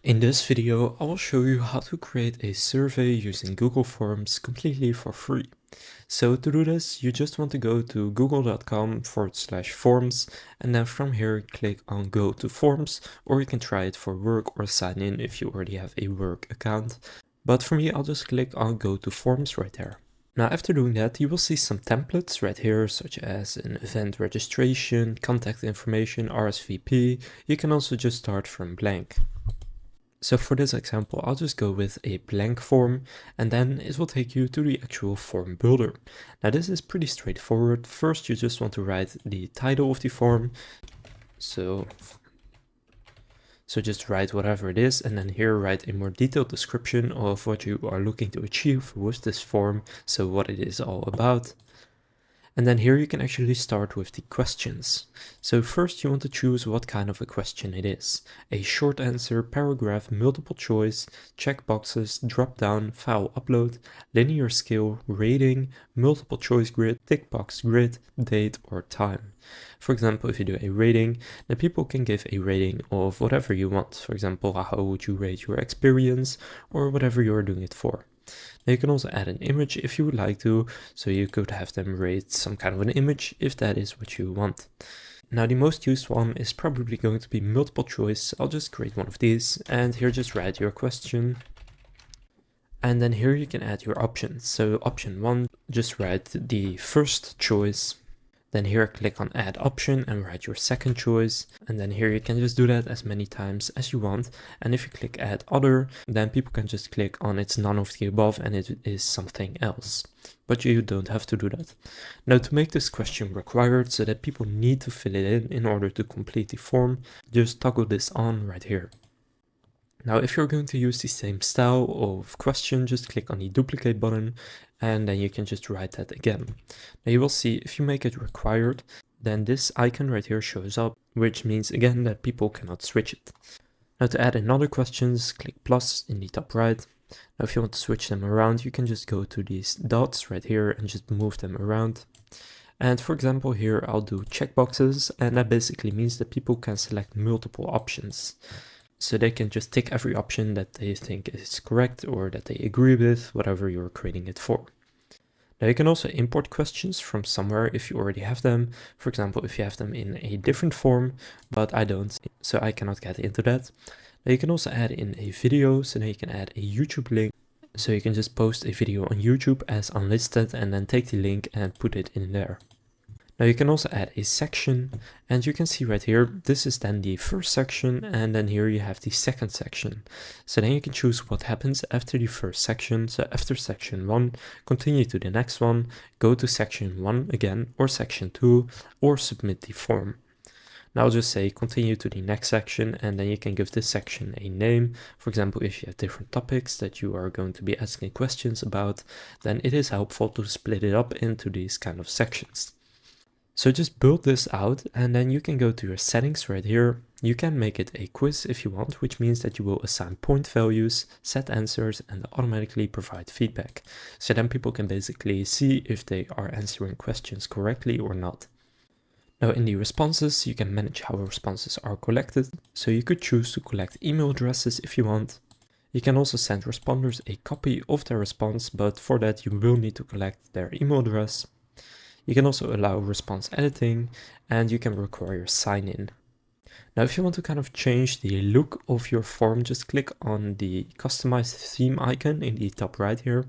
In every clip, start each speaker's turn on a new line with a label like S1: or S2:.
S1: In this video, I will show you how to create a survey using Google Forms completely for free. So to do this, you just want to go to google.com/forms, and then from here click on Go to Forms, or you can try it for work or sign in if you already have a work account. But for me, I'll just click on Go to Forms right there. Now after doing that, you will see some templates right here, such as an event registration, contact information, RSVP. You can also just start from blank. So for this example, I'll just go with a blank form, and then it will take you to the actual form builder. Now this is pretty straightforward. First, you just want to write the title of the form. So just write whatever it is, and then here write a more detailed description of what you are looking to achieve with this form, so what it is all about. And then here you can actually start with the questions. So first you want to choose what kind of a question it is. A short answer, paragraph, multiple choice, check boxes, drop down, file upload, linear scale, rating, multiple choice grid, tick box grid, date or time. For example, if you do a rating, then people can give a rating of whatever you want. For example, how would you rate your experience or whatever you're doing it for. Now you can also add an image if you would like to, so you could have them rate some kind of an image if that is what you want. Now the most used one is probably going to be multiple choice. I'll just create one of these, and here just write your question. And then here you can add your options. So option 1, just write the first choice. Then here click on add option and write your second choice. And then here you can just do that as many times as you want. And if you click add other, then people can just click on it's none of the above and it is something else. But you don't have to do that. Now to make this question required so that people need to fill it in order to complete the form, just toggle this on right here. Now, if you're going to use the same style of question, just click on the duplicate button and then you can just write that again. Now you will see if you make it required, then this icon right here shows up, which means again that people cannot switch it. Now to add another questions, click plus in the top right. Now if you want to switch them around, you can just go to these dots right here and just move them around. And for example, here I'll do checkboxes, and that basically means that people can select multiple options. So they can just tick every option that they think is correct or that they agree with, whatever you're creating it for. Now you can also import questions from somewhere if you already have them. For example, if you have them in a different form, but I don't, so I cannot get into that. Now you can also add in a video, so now you can add a YouTube link. So you can just post a video on YouTube as unlisted and then take the link and put it in there. Now you can also add a section, and you can see right here, this is then the first section, and then here you have the second section. So then you can choose what happens after the first section. So after section 1, continue to the next one, go to section 1 again, or section 2, or submit the form. Now I'll just say continue to the next section, and then you can give this section a name. For example, if you have different topics that you are going to be asking questions about, then it is helpful to split it up into these kind of sections. So just build this out, and then you can go to your settings right here. You can make it a quiz if you want, which means that you will assign point values, set answers, and automatically provide feedback. So then people can basically see if they are answering questions correctly or not. Now in the responses, you can manage how responses are collected. So you could choose to collect email addresses if you want. You can also send responders a copy of their response, but for that you will need to collect their email address. You can also allow response editing, and you can require sign-in. Now if you want to kind of change the look of your form, just click on the customize theme icon in the top right here.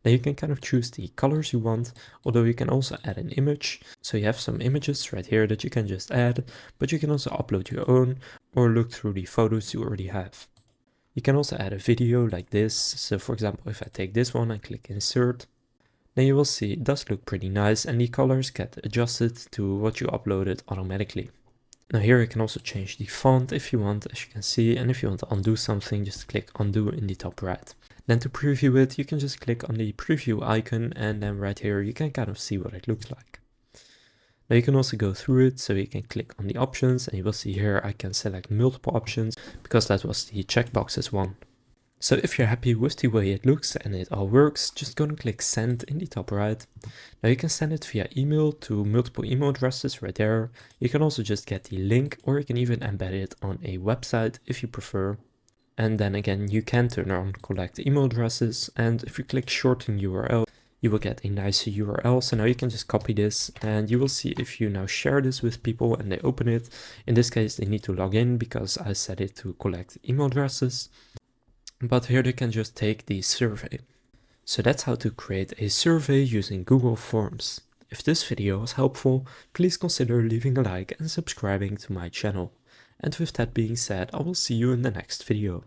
S1: Now you can kind of choose the colors you want, although you can also add an image. So you have some images right here that you can just add, but you can also upload your own or look through the photos you already have. You can also add a video like this. So for example, if I take this one and click insert, then you will see it does look pretty nice, and the colors get adjusted to what you uploaded automatically. Now here you can also change the font if you want, as you can see, and if you want to undo something, just click undo in the top right. Then to preview it, you can just click on the preview icon, and then right here you can kind of see what it looks like. Now you can also go through it, so you can click on the options, and you will see here I can select multiple options because that was the checkboxes one. So if you're happy with the way it looks and it all works, just go and click send in the top right. Now you can send it via email to multiple email addresses right there. You can also just get the link, or you can even embed it on a website if you prefer. And then again, you can turn on collect email addresses, and if you click shorten URL, you will get a nice URL. So now you can just copy this, and you will see if you now share this with people and they open it. In this case, they need to log in because I set it to collect email addresses. But here they can just take the survey. So that's how to create a survey using Google Forms. If this video was helpful, please consider leaving a like and subscribing to my channel. And with that being said, I will see you in the next video.